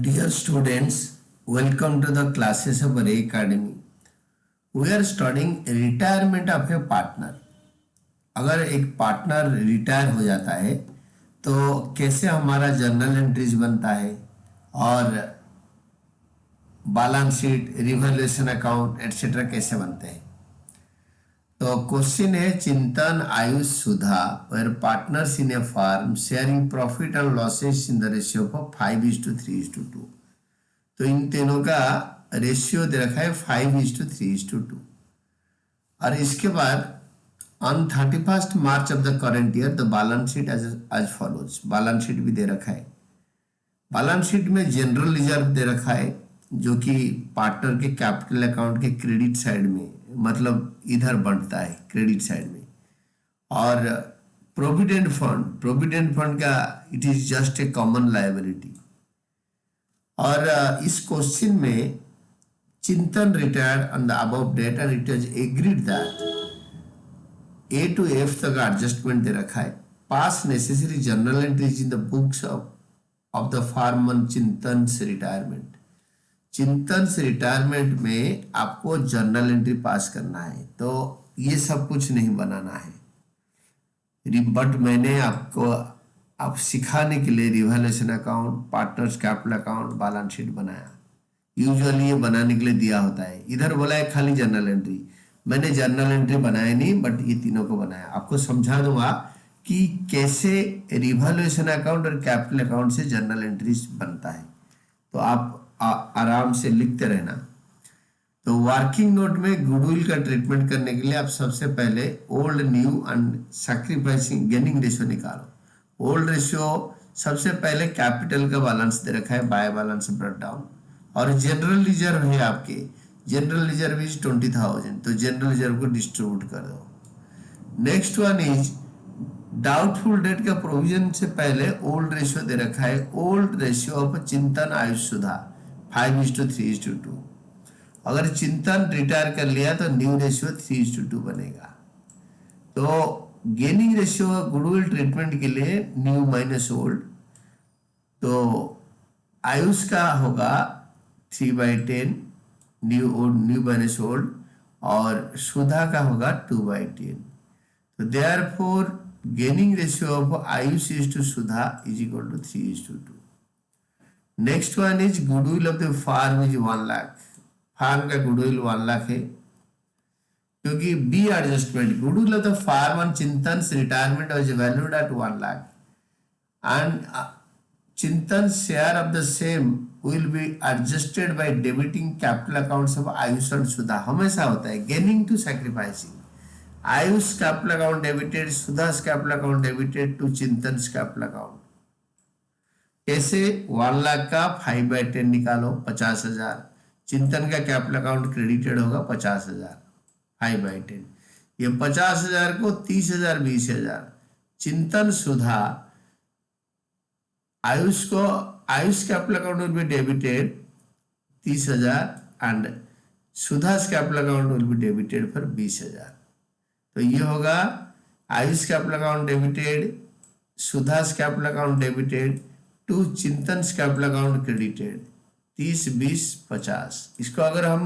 Dear students, welcome to the classes of Ray Academy. We are studying retirement of a partner. अगर एक partner retire हो जाता है तो कैसे हमारा जर्नल एंट्रीज बनता है और balance sheet, revaluation account etcetera कैसे बनते हैं। तो क्वेश्चन है Chintan Ayush Sudha were partners in a firm sharing profit and losses in the ratio of 5:3:2। तो इन तीनों का रेशियो दे रखा है 5:3:2। और इसके बाद on 31 March of the current year the balance sheet as follows. Balance sheet भी दे रखा है। बैलेंस शीट में जनरल रिजर्व दे रखा है जो कि पार्टनर के कैपिटल अकाउंट के क्रेडिट साइड में, मतलब इधर बढ़ता है क्रेडिट साइड में। और प्रोविडेंट फंड का it is just a common liability. और इस क्वेश्चन में Chintan retired on the above date and it is agreed that A to F तक एडजस्टमेंट दे रखा है। Pass necessary general entries in the books of the firm on Chintan retirement. Chintan retirement में आपको journal entry पास करना है, तो ये सब कुछ नहीं बनाना है। बट मैंने आपको आप सिखाने के लिए revaluation account, partners capital account, balance sheet बनाया। यूजुअली ये बनाने के लिए दिया होता है। इधर बोला है खाली जर्नल एंट्री, मैंने जर्नल एंट्री बनाया नहीं, बट ये तीनों को बनाया। आपको समझा दूंगा कि कैसे रिवैल्यूएशन अकाउंट और कैपिटल अकाउंट से जर्नल एंट्रीज बनता है, तो आप आराम से लिखते रहना। तो वर्किंग नोट में गुडविल का ट्रीटमेंट करने के लिए आप सबसे पहले old, new and sacrificing gaining ratio निकालो। ओल्ड रेशियो सबसे पहले कैपिटल का बैलेंस दे रखा है, बाय बैलेंस ब्रेक डाउन। और जनरल रिजर्व है आपके, जनरल रिजर्व इज 20,000, तो जनरल रिजर्व को डिस्ट्रीब्यूट कर दो। Next one is doubtful debt का प्रोविजन से पहले ओल्ड रेशियो दे रखा है। ओल्ड रेशियो ऑफ चिंतन आयुष सुधा 5:3:2। अगर चिंतन रिटायर कर लिया तो न्यू रेशियो 3:2 बनेगा। तो गेनिंग रेशियो गुडविल ट्रीटमेंट के लिए न्यू माइनस ओल्ड, तो आयुष का होगा 3/10 न्यू माइनस ओल्ड, और सुधा का होगा 2/10। तो therefore gaining ratio of Ayush is to Sudha is equal to 3:2। Next one is goodwill of the firm is 1 lakh. Firm का गुडविल 1 लाख है, क्योंकि B adjustment goodwill of the firm on Chintan retirement was valued at 1 lakh and Chintan share of the same will be adjusted by debiting capital accounts of Ayush और सुधा। हमेशा होता है gaining to sacrificing. Ayush capital account debited, Sudha capital account debited to Chintan capital account. कैसे? 1 लाख का 5/10 निकालो, 50,000। चिंतन का capital account credited होगा 50,000, 5/10। ये 50,000 को 30,000, 20,000। चिंतन सुधा आयुष को Ayush capital account will be debited 30,000 and Sudha's capital account will be debited for 20,000। तो ये होगा Ayush capital account debited, Sudha's capital account debited to Chintan capital account credited 30, 20, 50। इसको अगर हम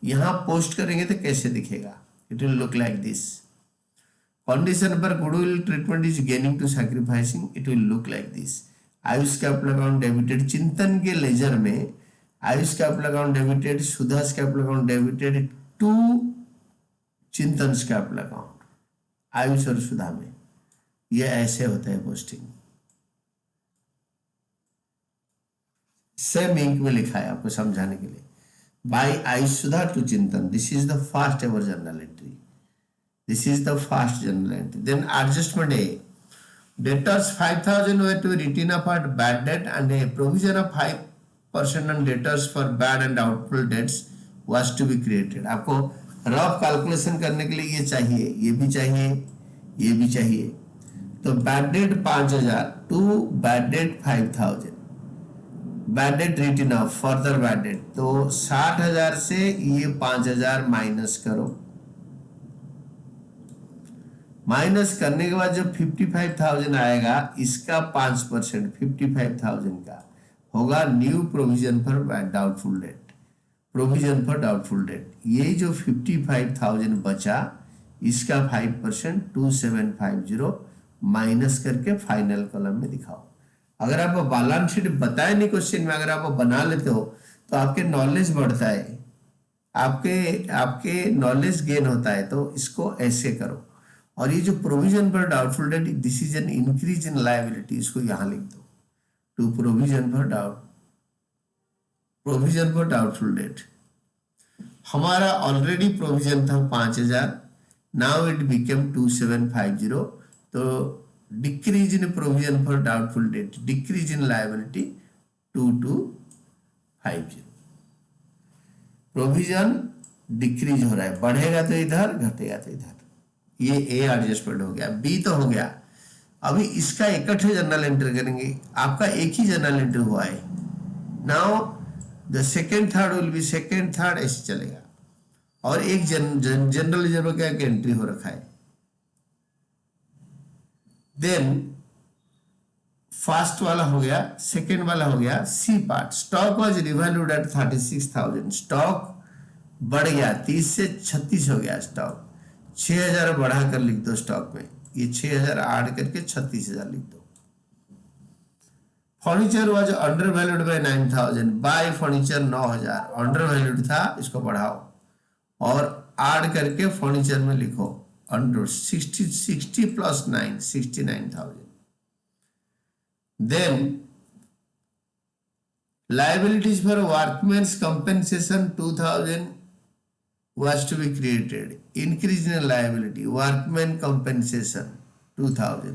यहाँ पोस्ट करेंगे तो कैसे दिखेगा? It will look like this. Condition पर goodwill treatment is gaining to sacrificing, it will look like this. Ayush capital account debited Chintan के लेजर में, Ayush capital account debited, Sudha's capital account debited to Chintan capital account. Ayush और सुधा में ये ऐसे होता है पोस्टिंग। सेम इंक में लिखा है आपको समझाने के लिए। By Ayush Sudha to Chintan, this is the first ever journal entry, this is the first journal entry. Then adjustment A, debtors 5,000 were to be written off at bad debt and a provision of 5% on debtors for bad and doubtful debts was to be created। आपको rough calculation करने के लिए ये चाहिए, ये भी चाहिए, ये भी चाहिए। तो bad debt 5,000 to bad debt 5,000, bad debt written off further bad debt, तो 60,000 से ये 5,000 माइनस करो। माइनस करने के बाद जब 55,000 आएगा, इसका 5% 55,000 का होगा new provision for doubtful date, provision for doubtful date. ये जो 55,000 बचा, इसका 5% 2750 माइनस करके फाइनल कॉलम में दिखाओ। अगर आप बैलेंस शीट बताए नहीं क्वेश्चन में, अगर आप बना लेते हो तो आपके नॉलेज बढ़ता है, आपके आपके नॉलेज गेन होता है। तो इसको ऐसे करो। और ये जो provision for doubtful debt, this is an increase in liability, इसको यहां लिख दो, to provision for doubtful debt. हमारा ऑलरेडी प्रोविजन था 5,000, नाउ इट बिकेम 2750। तो decrease in provision for doubtful debt, decrease in liability 2250। Provision decrease हो रहा है, बढ़ेगा तो इधर, घटेगा तो इधर। ये ए एडजस्टमेंट हो गया। बी तो हो गया। अभी इसका इकट्ठे जर्नल एंट्री करेंगे। आपका एक ही जर्नल एंट्री हुआ है। Now the second third will be second third, ऐसे चलेगा। और एक जनरल रिजर्व का एक एंट्री हो रखा है। देन फर्स्ट वाला हो गया, सेकेंड वाला हो गया। C part, stock was revalued at 36,000। Stock बढ़ गया, 30 से 36 हो गया स्टॉक। 6,000 बढ़ा कर लिख दो स्टॉक में, ये 6,000 ऐड करके 36,000 लिख दो। Furniture was undervalued by 9,000। By furniture 9,000 undervalued था, इसको बढ़ाओ और ऐड करके फर्नीचर में लिखो under 60 plus 9, 69,000। Then liabilities for workmen's compensation 2,000 was to be created. Increase in liability, workmen compensation 2,000,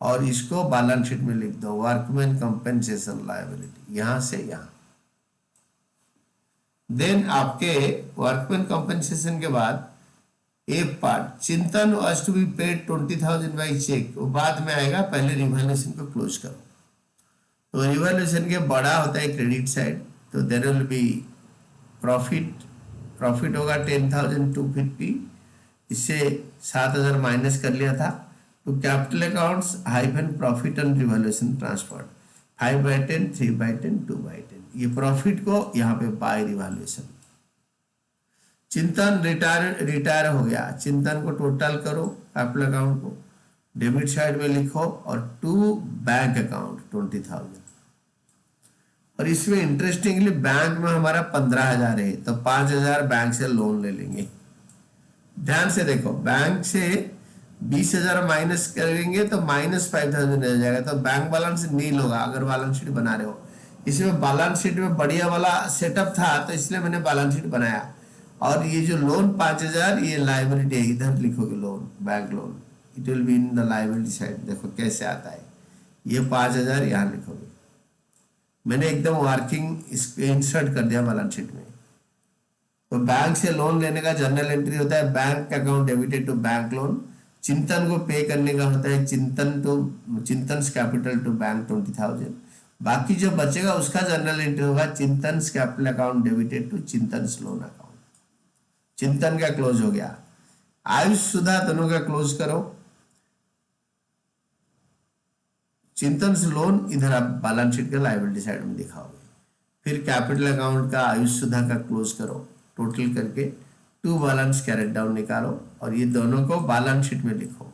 और इसको बैलेंस शीट में लिख दो, वर्कमैन कंपेंसेशन लायबिलिटी, यहां से यहां। देन आपके वर्कमैन कंपेंसेशन के बाद एक part, Chintan was to be paid 20,000 by cheque, वो बाद में आएगा, पहले रिवैल्यूएशन को क्लोज करो। तो रिवैल्यूएशन के बड़ा होता है क्रेडिट साइड, तो देयर विल बी प्रॉफिट होगा 10,250, इससे 7,000 माइनस कर लिया था। तो capital accounts hyphen profit and revaluation transfer 5/10, 3/10, 2/10, ये प्रॉफिट को यहाँ पे बाय रिवैल्यूएशन। चिंतन रिटायर हो गया, चिंतन को टोटल करो, कैपिटल अकाउंट को डेबिट साइड में लिखो और टू बैंक अकाउंट 20,000। और इसमें इंटरेस्टिंगली बैंक में हमारा 15,000 है, तो 5,000 बैंक से लोन ले लेंगे। ध्यान से देखो, बैंक से 20,000 माइनस करेंगे तो -5,000 रह जाएगा, तो बैंक बैलेंस नील होगा अगर बैलेंस शीट बना रहे हो। इसमें बैलेंस शीट में बढ़िया वाला सेटअप था, तो इसलिए मैंने बैलेंस शीट बनाया। और ये जो लोन 5,000, ये लायबिलिटी है, इधर लिखोगे loan, bank loan, it will be in the liability side. देखो कैसे आता है, ये 5,000 यहाँ लिखोगे। मैंने एकदम वर्किंग इंसर्ट कर दिया बैलेंस शीट में। तो बैंक से लोन लेने का जर्नल एंट्री होता है, bank account debited to bank loan. Chintan को पे करने का होता है चिंतन कैपिटल टू बैंक 20,000। बाकी जो बचेगा उसका जर्नल एंट्री होगा Chintan capital account debited to Chintan loan account. चिंतन का क्लोज हो गया। आयुष सुधा दोनों का क्लोज करो। चिंतन लोन इधर आप बैलेंस शीट के लायबिलिटी साइड में दिखाओगे। फिर कैपिटल अकाउंट का आयुष सुधा का क्लोज करो, टोटल करके टू बैलेंस कैरेट डाउन निकालो और ये दोनों को बैलेंस शीट में लिखो।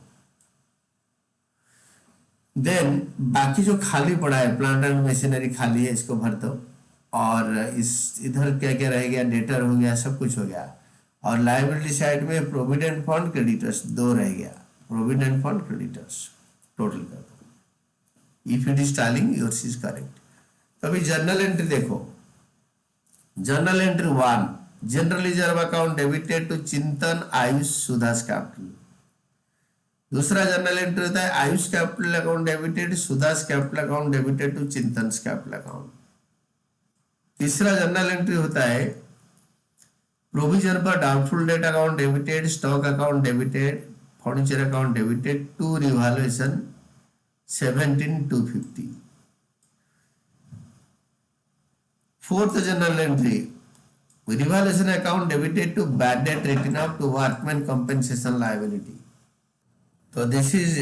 देन बाकी जो खाली पड़ा है, प्लांट एंड मशीनरी खाली है, इसको भर दो। और इस इधर क्या क्या रह गया, डेटर हो गया, सब कुछ हो गया। और लायबिलिटी साइड में प्रोविडेंट फंड क्रेडिटर्स 2 रह गया, प्रोविडेंट फंड क्रेडिटर्स टोटल कर दो। If it is tallying yours is correct. तो अभी जर्नल एंट्री देखो, journal entry 1, general reserve account debited to Chintan Ayush Sudha's capital. दूसरा जर्नल एंट्री होता है Ayush capital account debited Sudha's capital account debited to Chintan capital account. तीसरा journal entry होता है provision for doubtful debt account debited, stock account debited, furniture account debited to revaluation 17,250। Fourth general entry revaluation account debited to bad debt written off to workman compensation liability. तो this is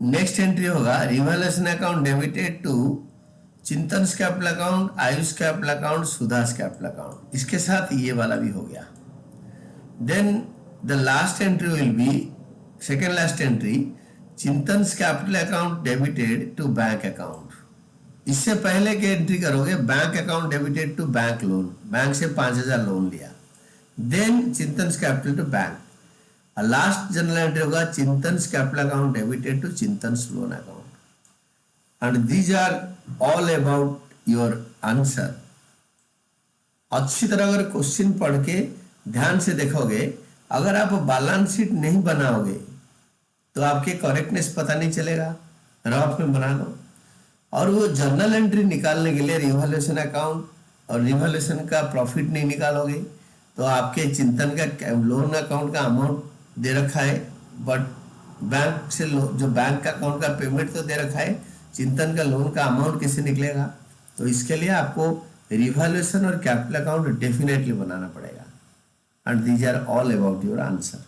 next entry होगा revaluation account debited to Chintan capital account, Ayush capital account, Sudha's capital account, इसके साथ ये वाला भी हो गया। Then the last entry will be second last entry, Chintan capital account debited to bank account. इससे पहले के एंट्री करोगे bank account debited to bank loan, bank से 5,000 लोन लिया, then Chintan capital to bank. Last journal entry होगा Chintan capital account debited to Chintan loan account. And these are all about your answer. अच्छी तरह अगर क्वेश्चन पढ़ के ध्यान से देखोगे, अगर आप बैलेंस शीट नहीं बनाओगे तो आपके करेक्टनेस पता नहीं चलेगा। रफ में बना लो। और वो जर्नल एंट्री निकालने के लिए रिवैल्यूएशन अकाउंट और रिवैल्यूएशन का प्रॉफिट नहीं निकालोगे तो आपके चिंतन का लोन अकाउंट का अमाउंट दे रखा है, बट बैंक से जो बैंक का अकाउंट का पेमेंट तो दे रखा है, चिंतन का लोन का अमाउंट कैसे निकलेगा? तो इसके लिए आपको रिवैल्यूएशन और कैपिटल अकाउंट डेफिनेटली बनाना पड़ेगा। And these are all about your answer.